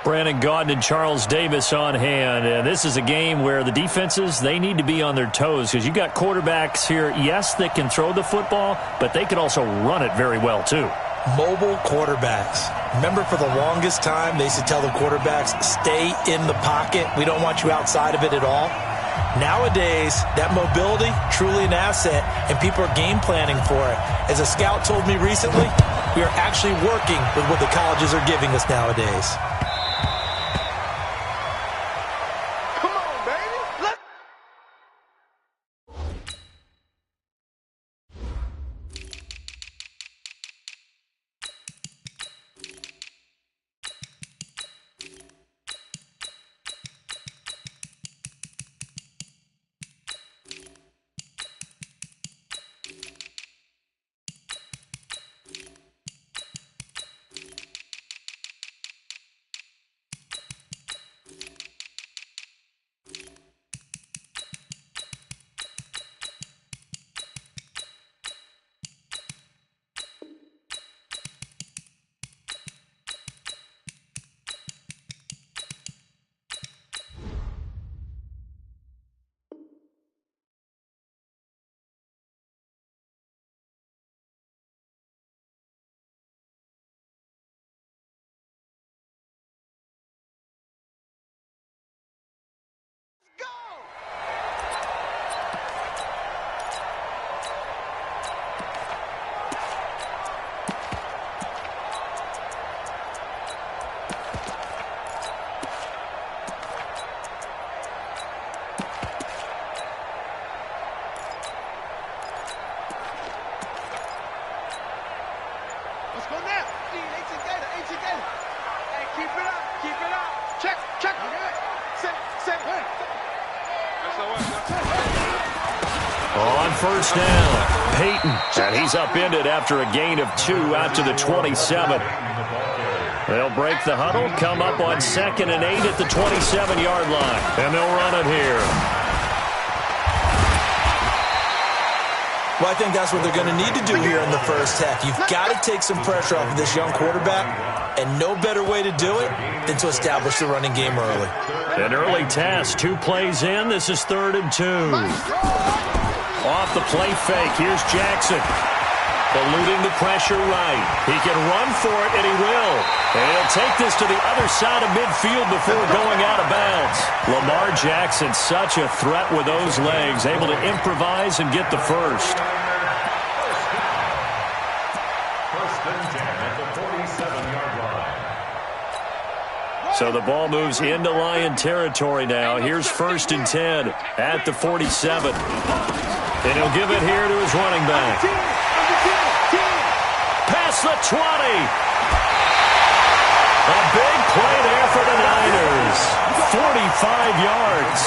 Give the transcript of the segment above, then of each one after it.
Brandon Gaudin and Charles Davis on hand. And this is a game where the defenses, they need to be on their toes because you got quarterbacks here, yes, that can throw the football, but they can also run it very well too. Mobile quarterbacks. Remember, for the longest time, they used to tell the quarterbacks, stay in the pocket. We don't want you outside of it at all. Nowadays, that mobility, truly an asset, and people are game planning for it. As a scout told me recently, we are actually working with what the colleges are giving us nowadays. On first down, Peyton. And he's upended after a gain of 2 out to the 27. They'll break the huddle, come up on 2nd and 8 at the 27-yard line. And they'll run it here. Well, I think that's what they're going to need to do here in the first half. You've got to take some pressure off of this young quarterback, and no better way to do it than to establish the running game early. An early test, 2 plays in. This is 3rd and 2. Off the play fake, here's Jackson. Eluding the pressure right. He can run for it, and he will. And he'll take this to the other side of midfield before going out of bounds. Lamar Jackson, such a threat with those legs, able to improvise and get the first. So the ball moves into Lion territory now. Here's 1st and 10 at the 47. And he'll give it here to his running back. Past the 20. A big play there for the Niners. 45 yards.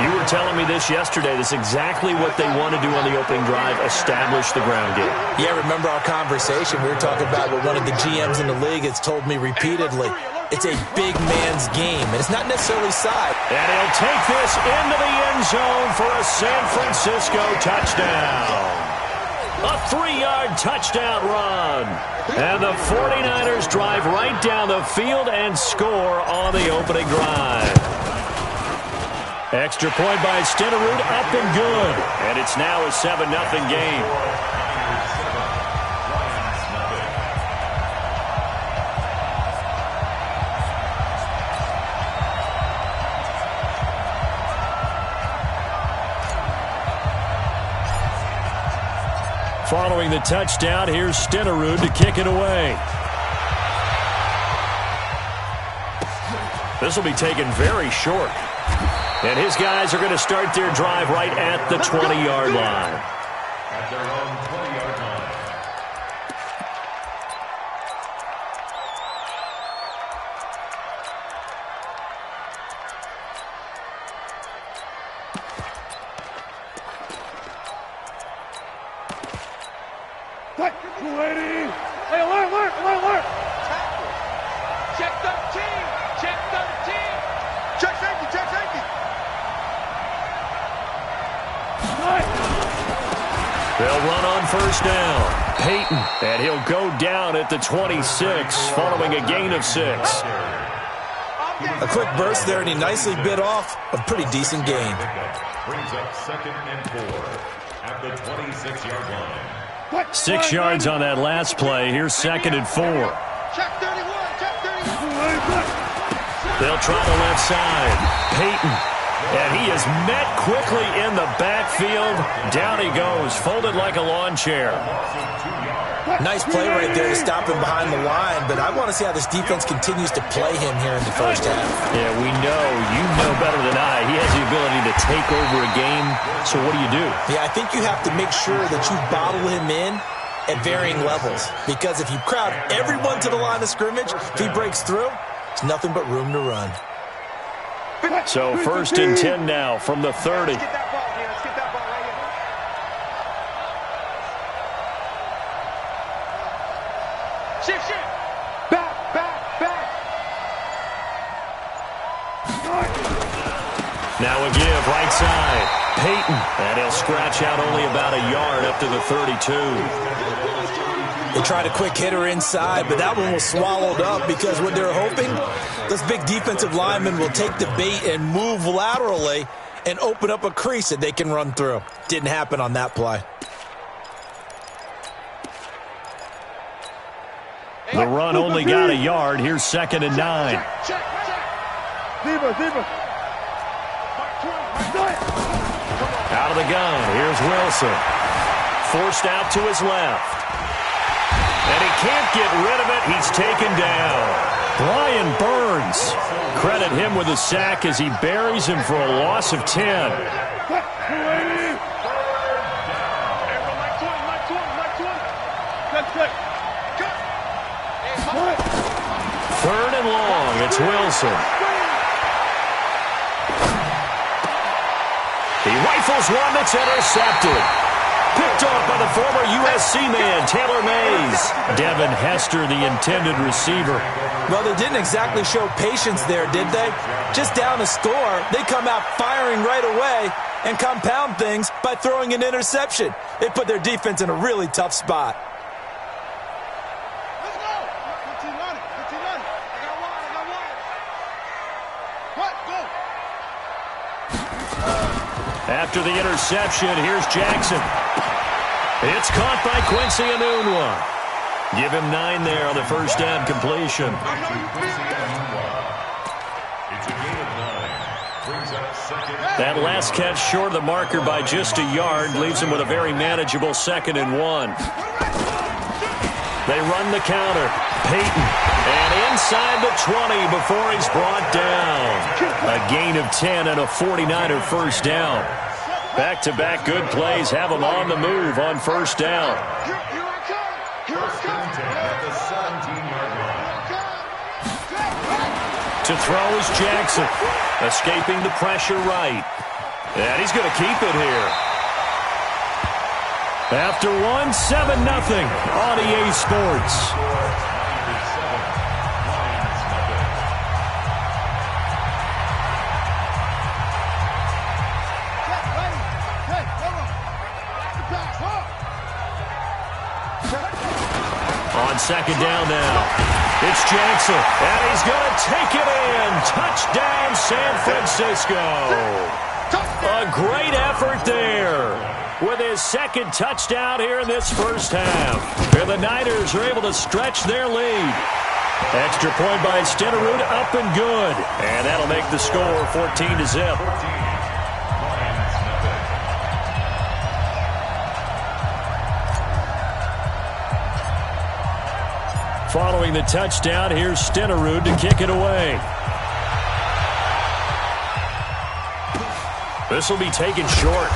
You were telling me this yesterday. This is exactly what they want to do on the opening drive, establish the ground game. Yeah, remember our conversation? We were talking about what one of the GMs in the league has told me repeatedly. It's a big man's game, and it's not necessarily side. And he'll take this into the end zone for a San Francisco touchdown. A 3-yard touchdown run. And the 49ers drive right down the field and score on the opening drive. Extra point by Stenerud, up and good. And it's now a 7-0 game. Following the touchdown, here's Stenerud to kick it away. This will be taken very short. And his guys are going to start their drive right at the 20-yard line. At their own 20-yard line. Hey, alert! Check 13! Check safety! They'll run on first down. Peyton, and he'll go down at the 26 following a gain of 6. A quick burst there, and he nicely bit off a pretty decent gain. Brings up 2nd and 4 at the 26-yard line. 6 yards on that last play. Here's 2nd and 4. Check 31. Check 31. They'll try the left side. Peyton. And he is met quickly in the backfield. Down he goes, folded like a lawn chair. Nice play right there to stop him behind the line, but I want to see how this defense continues to play him here in the first half. Yeah, we know. You know better than I. He has the ability to take over a game. So what do? Yeah, I think you have to make sure that you bottle him in at varying levels, because if you crowd everyone to the line of scrimmage, if he breaks through, there's nothing but room to run. So 1st and 10 now from the 30. Let's get that ball here. Let's get that ball right here. Shift. Back. Now a give, right side. Peyton. And he'll scratch out only about a yard up to the 32. They tried a quick hitter inside, but that one was swallowed up because what they're hoping, those big defensive linemen will take the bait and move laterally and open up a crease that they can run through. Didn't happen on that play. The run only got a yard. Here's 2nd and 9. Check. Zebra. Out of the gun. Here's Wilson. Forced out to his left. And he can't get rid of it. He's taken down. Brian Burns. Credit him with a sack as he buries him for a loss of 10. Third and long. It's Wilson. He rifles one that's intercepted. Picked off by the former USC man, Taylor Mays. Devin Hester, the intended receiver. Well, they didn't exactly show patience there, did they? Just down a score, they come out firing right away and compound things by throwing an interception. They put their defense in a really tough spot. Let's go. 15 on it. I got one. What? Go. After the interception, here's Jackson. It's caught by Quincy Enunwa. Give him 9 there on the first down completion. That last catch short of the marker by just a yard leaves him with a very manageable 2nd and 1. They run the counter. Peyton. And inside the 20 before he's brought down. A gain of 10 and a 49er first down. Back-to-back good plays have him on the move on first down. To throw is Jackson. Escaping the pressure right. And he's going to keep it here. After one, 7-0 on EA Sports. On second down now, it's Jackson, and he's going to take it in. Touchdown, San Francisco. A great effort there with his second touchdown here in this first half. And the Niners are able to stretch their lead. Extra point by Stenerud, up and good. And that'll make the score 14-0. Following the touchdown, here's Stenerud to kick it away. This will be taken short.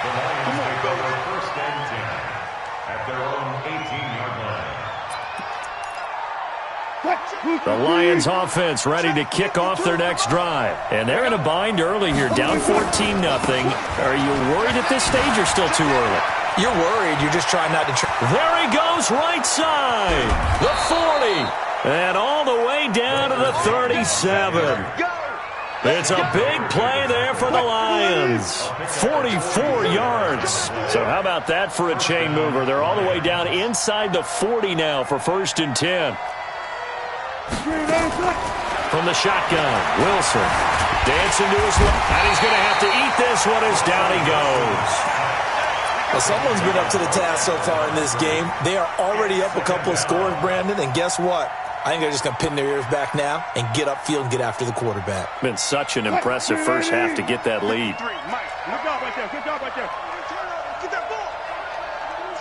The Lions take over 1st and 10 at their own 18-yard line. The Lions offense ready to kick off their next drive. And they're in a bind early here, down 14-0. Are you worried at this stage or still too early? You're worried. You're just trying not to... There he goes, right side. The 40. And all the way down to the 37. It's a big play there for the Lions. 44 yards. So how about that for a chain mover? They're all the way down inside the 40 now for 1st and 10. From the shotgun, Wilson dancing to his left, and he's going to have to eat this one as down he goes. Well, someone's been up to the task so far in this game. They are already up a couple of scores, Brandon, and guess what? I think they're just going to pin their ears back now and get upfield and get after the quarterback. Been such an impressive first half to get that lead. Good job right there. Good job right there. Get that ball.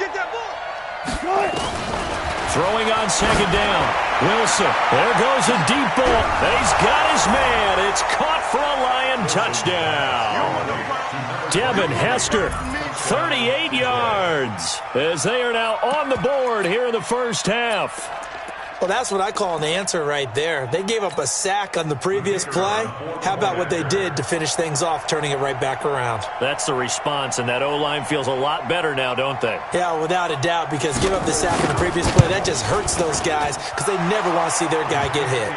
Get that ball. Good. Throwing on second down. Wilson. There goes a deep ball. He's got his man. It's caught for a Lion touchdown. Devin Hester, 38 yards, as they are now on the board here in the first half. Well, that's what I call an answer right there. They gave up a sack on the previous play. How about what they did to finish things off, turning it right back around? That's the response, and that O-line feels a lot better now, don't they? Yeah, without a doubt, because give up the sack on the previous play, that just hurts those guys because they never want to see their guy get hit.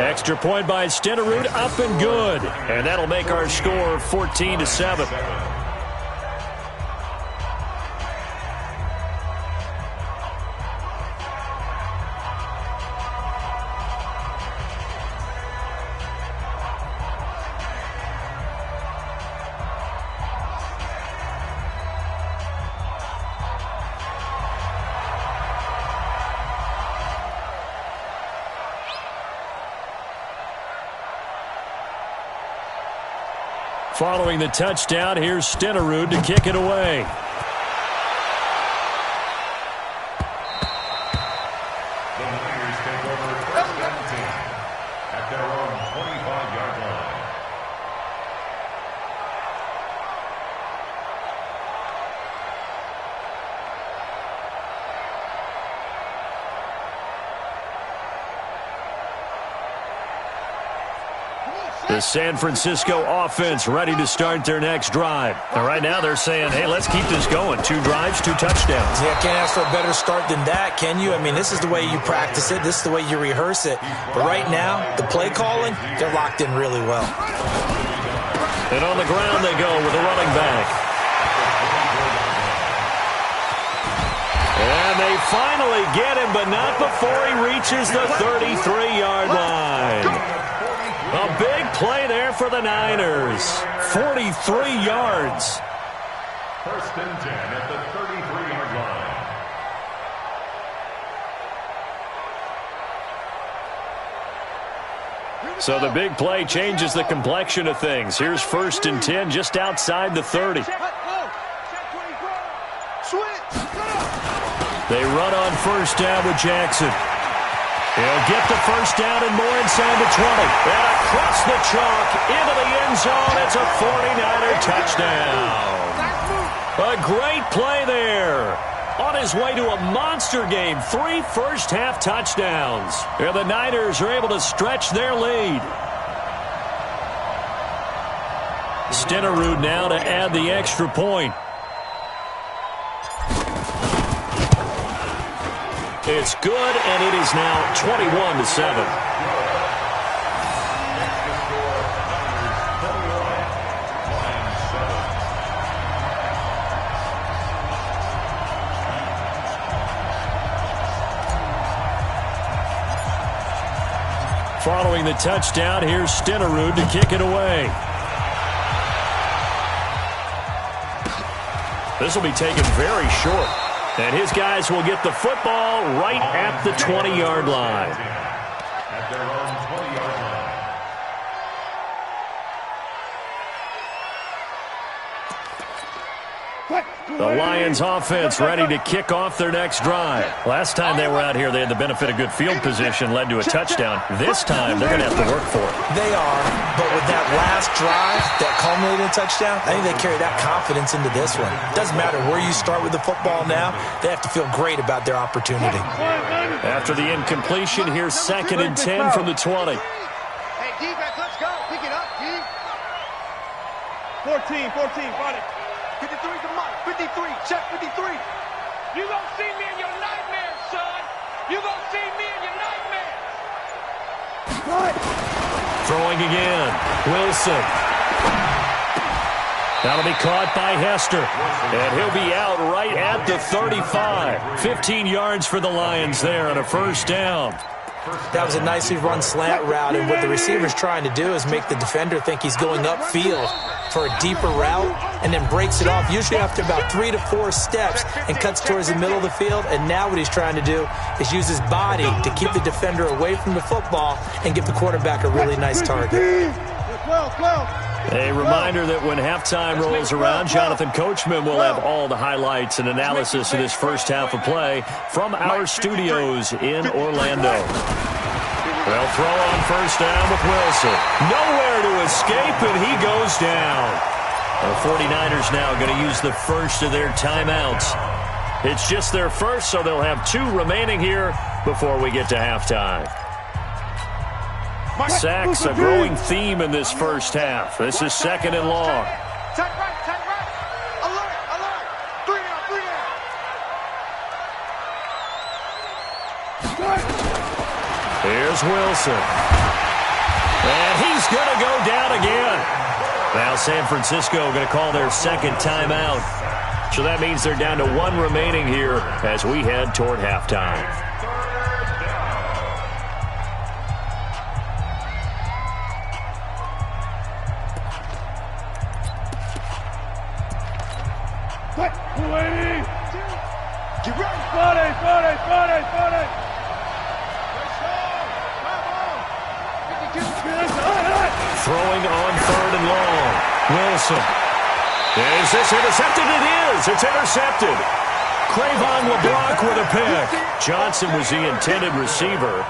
Extra point by Stenerud, up and good. And that'll make our score 14-7. Following the touchdown, here's Stenerud to kick it away. The Niners take over first and 10 at their own 25-yard line. The San Francisco offense ready to start their next drive. And right now they're saying, hey, let's keep this going. 2 drives, 2 touchdowns. Yeah, can't ask for a better start than that, can you? I mean, this is the way you practice it. This is the way you rehearse it. But right now, the play calling, they're locked in really well. And on the ground they go with a running back. And they finally get him, but not before he reaches the 33-yard line. A big play there for the Niners. 43 yards. First and 10 at the 33-yard line. So the big play changes the complexion of things. Here's first and 10 just outside the 30. They run on first down with Jackson. He'll get the first down and more inside the 20. And across the chalk into the end zone. It's a 49er touchdown. A great play there. On his way to a monster game. 3 first-half touchdowns. And the Niners are able to stretch their lead. Stenerud now to add the extra point. It's good, and it is now 21-7. Following the touchdown, here's Stenerud to kick it away. This will be taken very short. And his guys will get the football right at the 20-yard line. At their own 20-yard line. The Lions offense ready to kick off their next drive. Last time they were out here, they had the benefit of good field position, led to a touchdown. This time, they're going to have to work for it. They are, but with that last drive that culminated in a touchdown, I think they carry that confidence into this one. Doesn't matter where you start with the football now, they have to feel great about their opportunity. After the incompletion, here's second and 10 from the 20. Hey, defense, let's go. Pick it up, D. 14, got it. 53 to Mike. 53, check 53. You gonna see me in your nightmares, son. You gonna see me in your nightmares. Throwing again. Wilson. That'll be caught by Hester. And he'll be out right at the 35. 15 yards for the Lions there on a first down. That was a nicely run slant route, and what the receiver's trying to do is make the defender think he's going upfield for a deeper route and then breaks it off, usually after about 3 to 4 steps, and cuts towards the middle of the field. And now what he's trying to do is use his body to keep the defender away from the football and give the quarterback a really nice target. A reminder that when halftime rolls around, Jonathan Coachman will have all the highlights and analysis of this first half of play from our studios in Orlando. They'll throw on first down with Wilson. Nowhere to escape, and he goes down. The 49ers now going to use the first of their timeouts. It's just their first, so they'll have 2 remaining here before we get to halftime. Sacks, a growing theme in this first half. This is 2nd and long. Tag right. Alert. 3 down. Here's Wilson. And he's going to go down again. Now San Francisco going to call their second timeout. So that means they're down to 1 remaining here as we head toward halftime. Throwing on 3rd and long. Wilson. Is this intercepted? It is. It's intercepted. Cravon LeBlanc with a pick. Johnson was the intended receiver.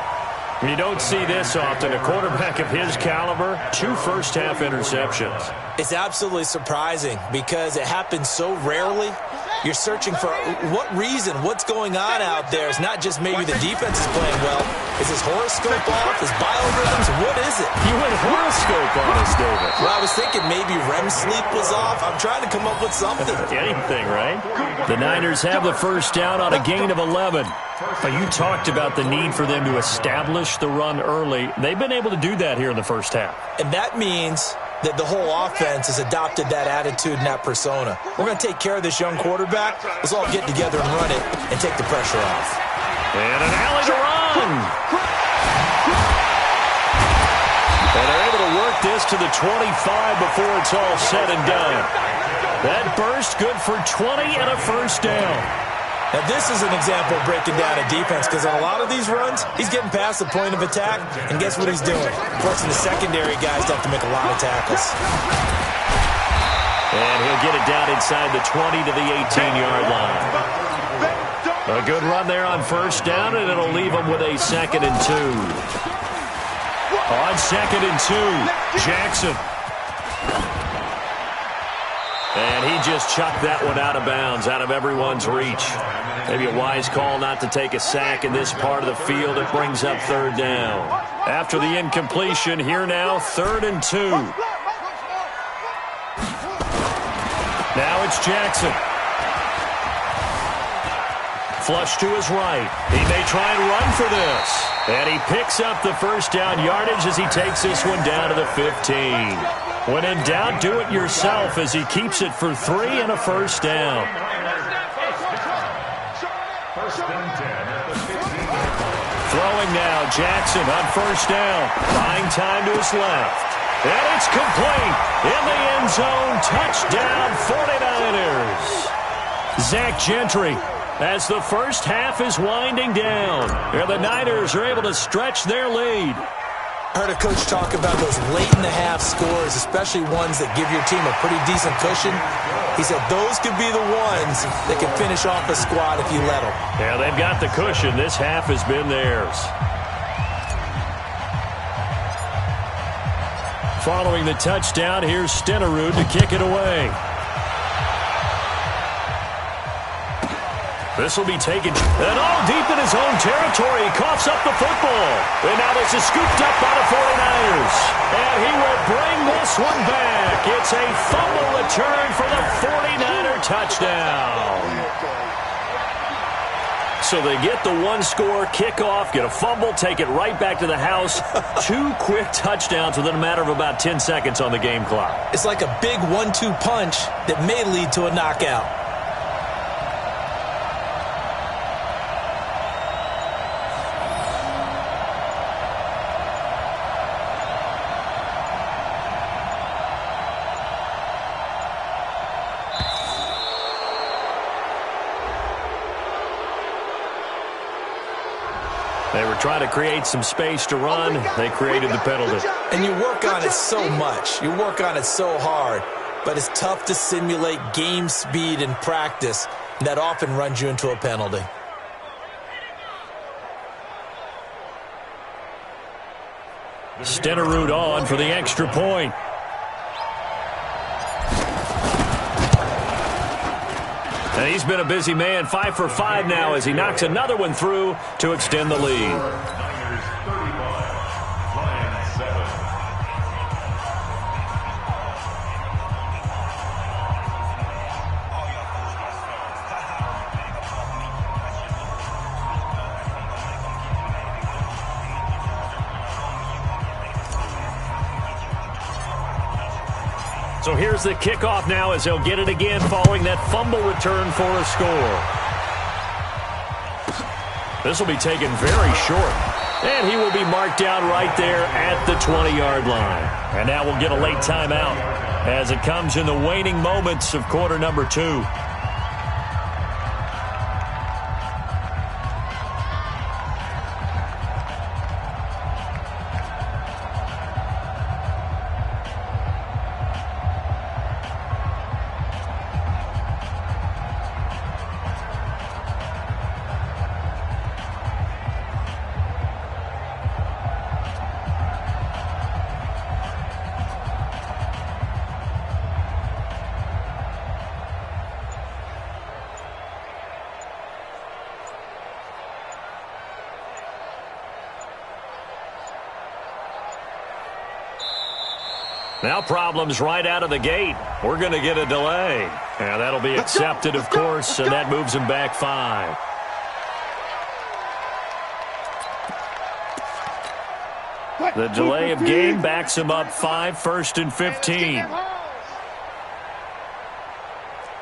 You don't see this often. A quarterback of his caliber, 2 first-half interceptions. It's absolutely surprising because it happens so rarely. You're searching for what reason, what's going on out there. It's not just maybe the defense is playing well. Is his horoscope off? His biorhythms? What is it? You went horoscope on us, David. Well, I was thinking maybe REM sleep was off. I'm trying to come up with something. Anything, right? The Niners have the first down on a gain of 11. But you talked about the need for them to establish the run early. They've been able to do that here in the first half. And that means that the whole offense has adopted that attitude and that persona. We're going to take care of this young quarterback. Let's all get together and run it and take the pressure off. And an alley to run. And they're able to work this to the 25 before it's all said and done. That burst good for 20 and a first down. Now, this is an example of breaking down a defense because on a lot of these runs, he's getting past the point of attack, and guess what he's doing? Forcing the secondary guys to have to make a lot of tackles. And he'll get it down inside the 20 to the 18-yard line. A good run there on first down, and it'll leave him with a 2nd and 2. On 2nd and 2, Jackson. And he just chucked that one out of bounds, out of everyone's reach. Maybe a wise call not to take a sack in this part of the field. It brings up 3rd down. After the incompletion, here now, 3rd and 2. Now it's Jackson. Flush to his right. He may try and run for this. And he picks up the first down yardage as he takes this one down to the 15. When in doubt, do it yourself as he keeps it for 3 and a first down. Throwing now, Jackson on first down. Buying time to his left. And it's complete. In the end zone, touchdown 49ers. Zach Gentry as the first half is winding down. And the Niners are able to stretch their lead. I heard a coach talk about those late-in-the-half scores, especially ones that give your team a pretty decent cushion. He said those could be the ones that can finish off a squad if you let them. Yeah, they've got the cushion. This half has been theirs. Following the touchdown, here's Stenerud to kick it away. This will be taken, and all deep in his own territory. He coughs up the football. And now this is scooped up by the 49ers. And he will bring this one back. It's a fumble return for the 49er touchdown. So they get the one-score kickoff, get a fumble, take it right back to the house. 2 quick touchdowns within a matter of about 10 seconds on the game clock. It's like a big 1-2 punch that may lead to a knockout. They were trying to create some space to run. They created the penalty. And you work on it so much. You work on it so hard. But it's tough to simulate game speed in practice. That often runs you into a penalty. Stenerud on for the extra point. And he's been a busy man, 5 for 5 now as he knocks another one through to extend the lead. Niners 35, Lions 7. So here's the kickoff now as they'll get it again following that fumble return for a score. This will be taken very short. And he will be marked down right there at the 20-yard line. And now we'll get a late timeout as it comes in the waning moments of quarter number 2. Now problems right out of the gate. We're going to get a delay. And that'll be accepted, of course, and that moves him back 5. The delay of game backs him up 5, 1st and 15. Hey,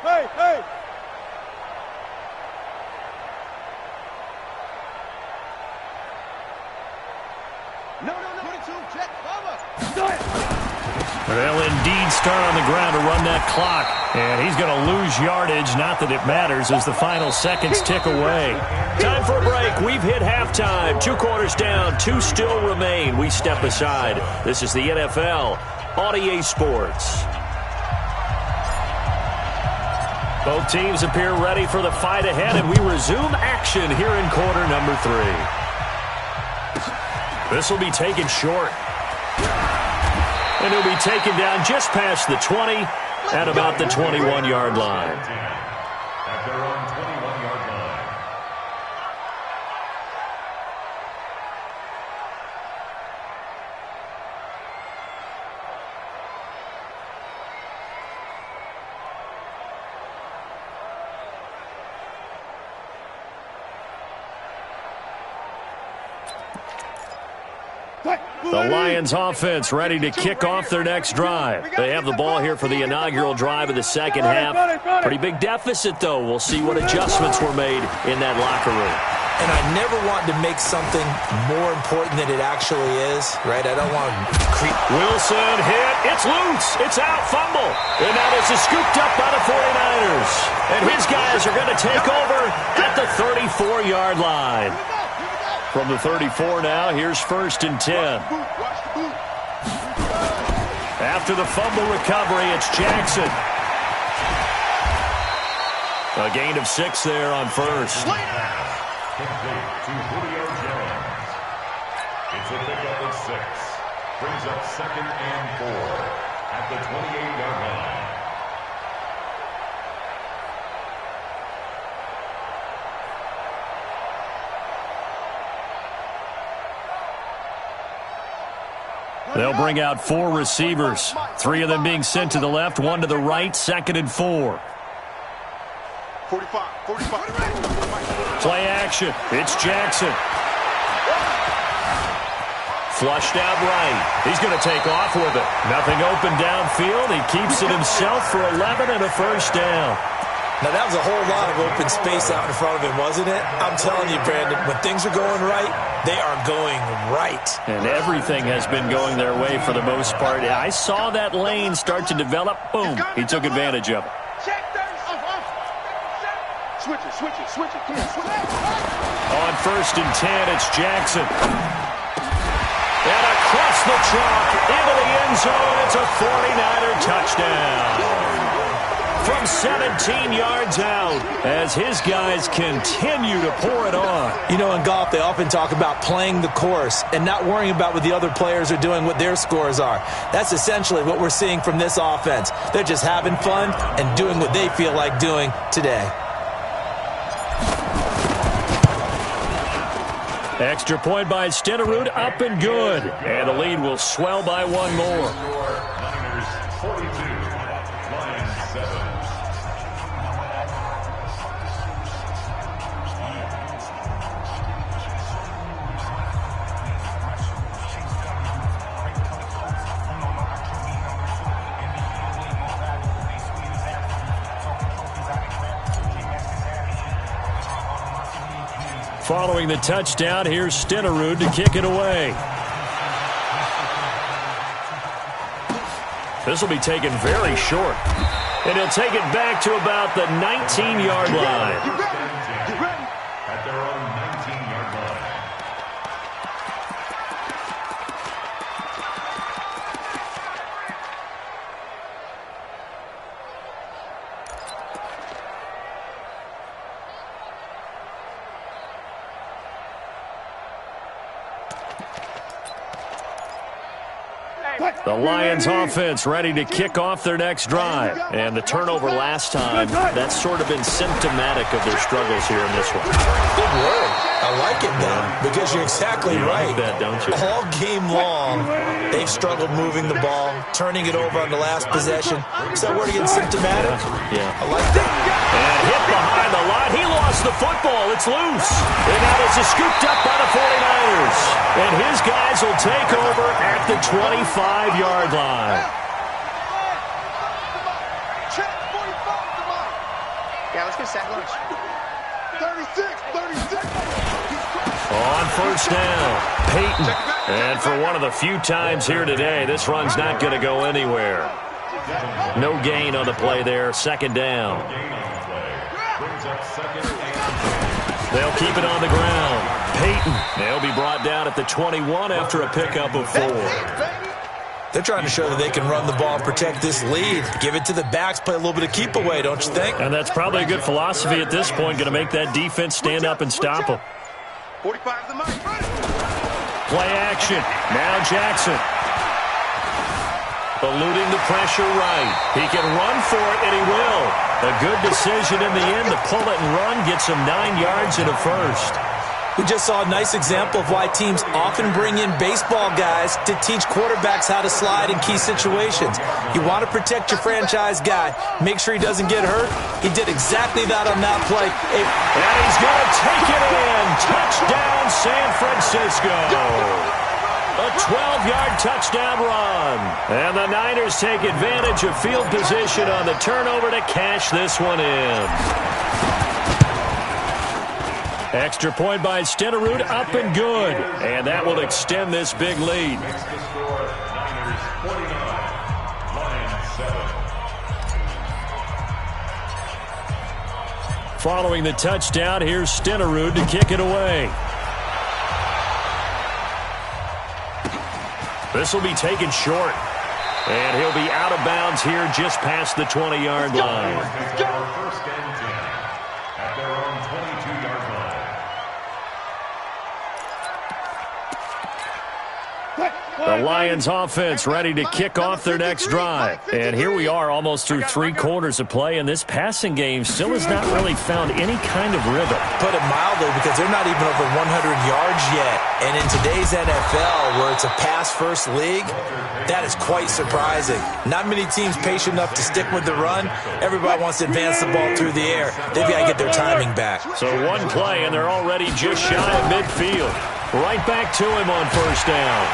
hey. No, 22, check, over. They'll indeed start on the ground to run that clock. And he's going to lose yardage. Not that it matters as the final seconds tick away. Time for a break. We've hit halftime. 2 quarters down. 2 still remain. We step aside. This is the NFL on EA Sports. Both teams appear ready for the fight ahead, and we resume action here in quarter number 3. This will be taken short. And he'll be taken down just past the 20 at about the 21-yard line. At their own 21-yard line. The Lions offense ready to kick off their next drive. They have the ball here for the inaugural drive of the second half. Pretty big deficit, though. We'll see what adjustments were made in that locker room. And I never want to make something more important than it actually is, right? I don't want to creep. Wilson hit. It's loose. It's out. Fumble. And now this is scooped up by the 49ers. And his guys are going to take over at the 34-yard line. From the 34 now, here's 1st and 10. After the fumble recovery, it's Jackson. A gain of 6 there on 1st. Complete to Julio Jones. It's a pickup of 6. Brings up 2nd and 4 at the 28-yard line. They'll bring out 4 receivers, 3 of them being sent to the left, 1 to the right, 2nd and 4. 45. Play action. It's Jackson. Flushed out right. He's going to take off with it. Nothing open downfield. He keeps it himself for 11 and a 1st down. Now, that was a whole lot of open space out in front of him, wasn't it? I'm telling you, Brandon, when things are going right, they are going right. And everything has been going their way for the most part. I saw that lane start to develop. Boom. He took advantage of it. Check, switch it. Come on, switch it. On 1st and 10. It's Jackson. And across the chalk into the end zone. It's a 49er touchdown. From 17 yards out as his guys continue to pour it on. You know, in golf, they often talk about playing the course and not worrying about what the other players are doing, what their scores are. That's essentially what we're seeing from this offense. They're just having fun and doing what they feel like doing today. Extra point by Stenerud, up and good. And the lead will swell by one more. Niners 42, Lions 7. Following the touchdown, here's Stenerud to kick it away. This will be taken very short. And he'll take it back to about the 19-yard line. At their own 19-yard line. The Lions offense ready to kick off their next drive. And the turnover last time, that's sort of been symptomatic of their struggles here in this one. Good word. I like it, though, because you're exactly right. Like that, don't you? All game long, they've struggled moving the ball, turning it over on the last possession. Is that word again, symptomatic? Yeah. I like that. And hit behind the line. He lost the football. It's loose. And now this is scooped up by the 49ers. And his guys will take over at the 25-yard line. Yeah, let's get sack lunch. 36. On first down, Peyton. And for one of the few times here today, this run's not going to go anywhere. No gain on the play there. Second down. They'll keep it on the ground. Peyton. They'll be brought down at the 21 after a pickup of 4. They're trying to show that they can run the ball and protect this lead. Give it to the backs, play a little bit of keep away, don't you think? And that's probably a good philosophy at this point, going to make that defense stand up and stop them. 45 the mic. Play action. Now Jackson. Eluding the pressure right. He can run for it, and he will. A good decision in the end to pull it and run, gets him 9 yards and a first. We just saw a nice example of why teams often bring in baseball guys to teach quarterbacks how to slide in key situations. You want to protect your franchise guy. Make sure he doesn't get hurt. He did exactly that on that play. And he's going to take it in. Touchdown, San Francisco. A 12-yard touchdown run. And the Niners take advantage of field position on the turnover to cash this one in. Extra point by Stenerud, up and good. And that will extend this big lead. Following the touchdown, here's Stenerud to kick it away. This will be taken short. And he'll be out of bounds here just past the 20-yard line. The Lions offense ready to kick off their next drive. And here we are almost through 3 quarters of play, and this passing game still has not really found any kind of rhythm. Put it mildly, because they're not even over 100 yards yet. And in today's NFL, where it's a pass-first league, that is quite surprising. Not many teams patient enough to stick with the run. Everybody wants to advance the ball through the air. They've got to get their timing back. So one play, and they're already just shy of midfield. Right back to him on first down.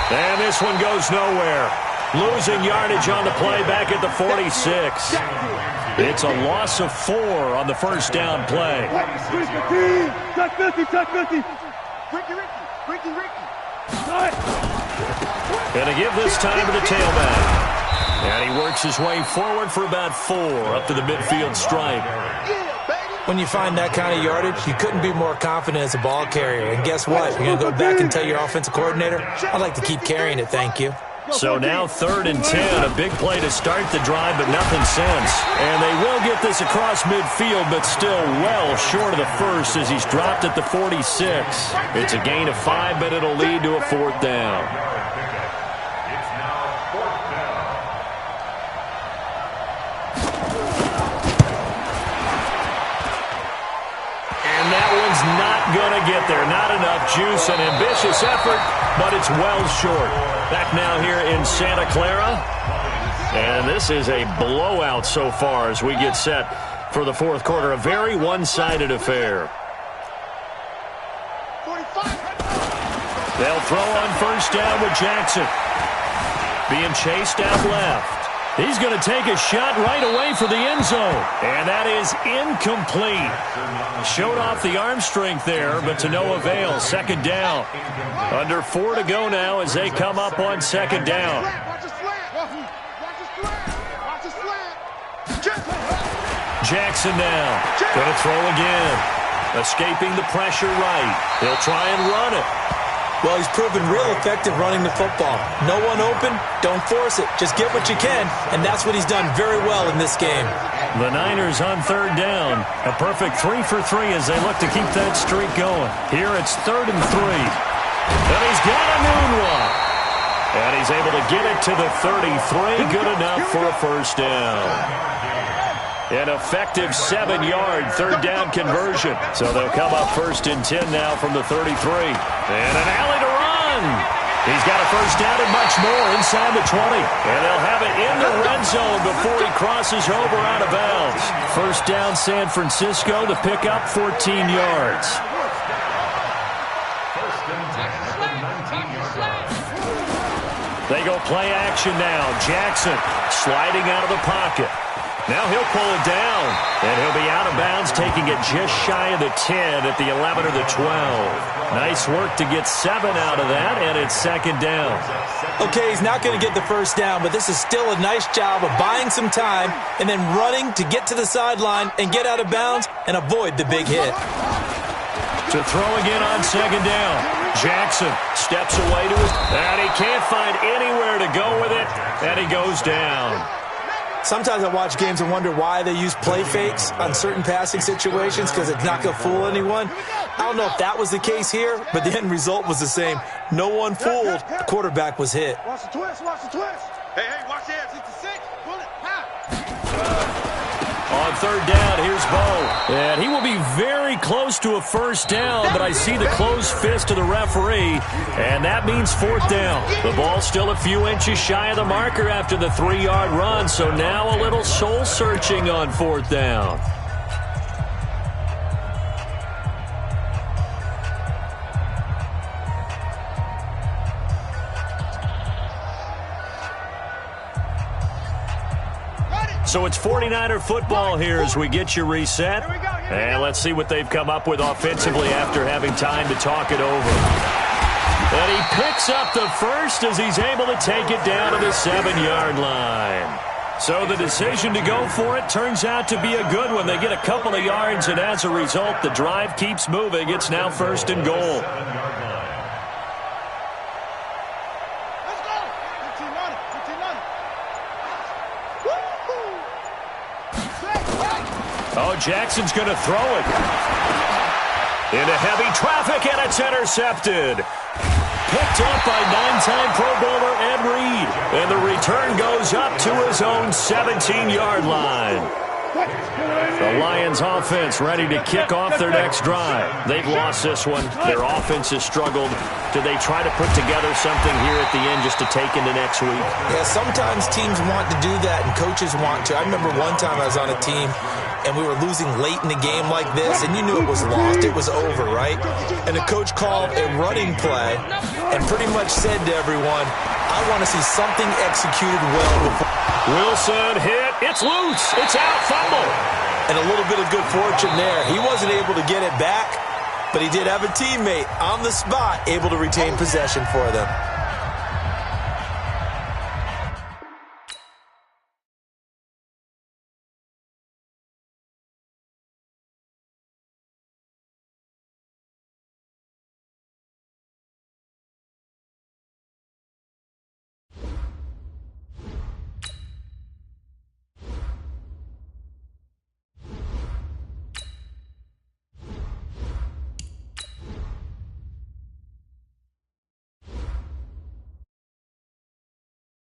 And this one goes nowhere. Losing yardage on the play back at the 46. It's a loss of 4 on the first down play. Going to give this time to the tailback. And he works his way forward for about 4 up to the midfield stripe. When you find that kind of yardage, you couldn't be more confident as a ball carrier. And guess what? You're going to go back and tell your offensive coordinator, I'd like to keep carrying it, thank you. So now 3rd and 10, a big play to start the drive, but nothing since. And they will get this across midfield, but still well short of the first as he's dropped at the 46. It's a gain of 5, but it'll lead to a 4th down. It's now 4th down. And that one's not going to get there. Not enough juice, an ambitious effort, but it's well short. Back now here in Santa Clara. And this is a blowout so far as we get set for the 4th quarter. A very one-sided affair. They'll throw on 1st down with Jackson. Being chased out left. He's going to take a shot right away for the end zone. And that is incomplete. Showed off the arm strength there, but to no avail. 2nd down. Under 4 to go now as they come up on 2nd down. Jackson now. Going to throw again. Escaping the pressure right. He'll try and run it. Well, he's proven real effective running the football. No one open, don't force it. Just get what you can, and that's what he's done very well in this game. The Niners on 3rd down. A perfect 3 for 3 as they look to keep that streak going. Here it's 3rd and 3. And he's got a moonwalk. And he's able to get it to the 33. Good enough for a 1st down. An effective 7-yard 3rd down conversion. So they'll come up 1st and 10 now from the 33. And an alley to run. He's got a 1st down and much more inside the 20. And they'll have it in the red zone before he crosses over out of bounds. 1st down San Francisco to pick up 14 yards. They go play action now. Jackson sliding out of the pocket. Now he'll pull it down, and he'll be out of bounds, taking it just shy of the 10 at the 11 or the 12. Nice work to get 7 out of that, and it's 2nd down. Okay, he's not going to get the 1st down, but this is still a nice job of buying some time and then running to get to the sideline and get out of bounds and avoid the big hit. To throw again on 2nd down. Jackson steps away to it, and he can't find anywhere to go with it, and he goes down. Sometimes I watch games and wonder why they use play fakes on certain passing situations because it's not going to fool anyone. I don't know if that was the case here, but the end result was the same. No one fooled. The quarterback was hit. Watch the twist, watch the twist. Hey, watch that. 66. Pull it. On 3rd down, here's Bo. And he will be very close to a 1st down, but I see the closed fist of the referee, and that means 4th down. The ball's still a few inches shy of the marker after the 3-yard run, so now a little soul-searching on 4th down. So it's 49er football here as we get you reset. And let's see what they've come up with offensively after having time to talk it over. And he picks up the first as he's able to take it down to the 7-yard line. So the decision to go for it turns out to be a good one. They get a couple of yards, and as a result, the drive keeps moving. It's now 1st and goal. Oh, Jackson's going to throw it. Into heavy traffic, and it's intercepted. Picked up by 9-time Pro Bowler Ed Reed. And the return goes up to his own 17-yard line. The Lions offense ready to kick off their next drive. They've lost this one. Their offense has struggled. Do they try to put together something here at the end just to take into next week? Yeah, sometimes teams want to do that and coaches want to. I remember one time I was on a team and we were losing late in the game like this, and you knew it was lost. It was over, right? And the coach called a running play and pretty much said to everyone, I want to see something executed well before. Wilson hit. It's loose. It's out. Fumble. And a little bit of good fortune there. He wasn't able to get it back, but he did have a teammate on the spot able to retain possession for them.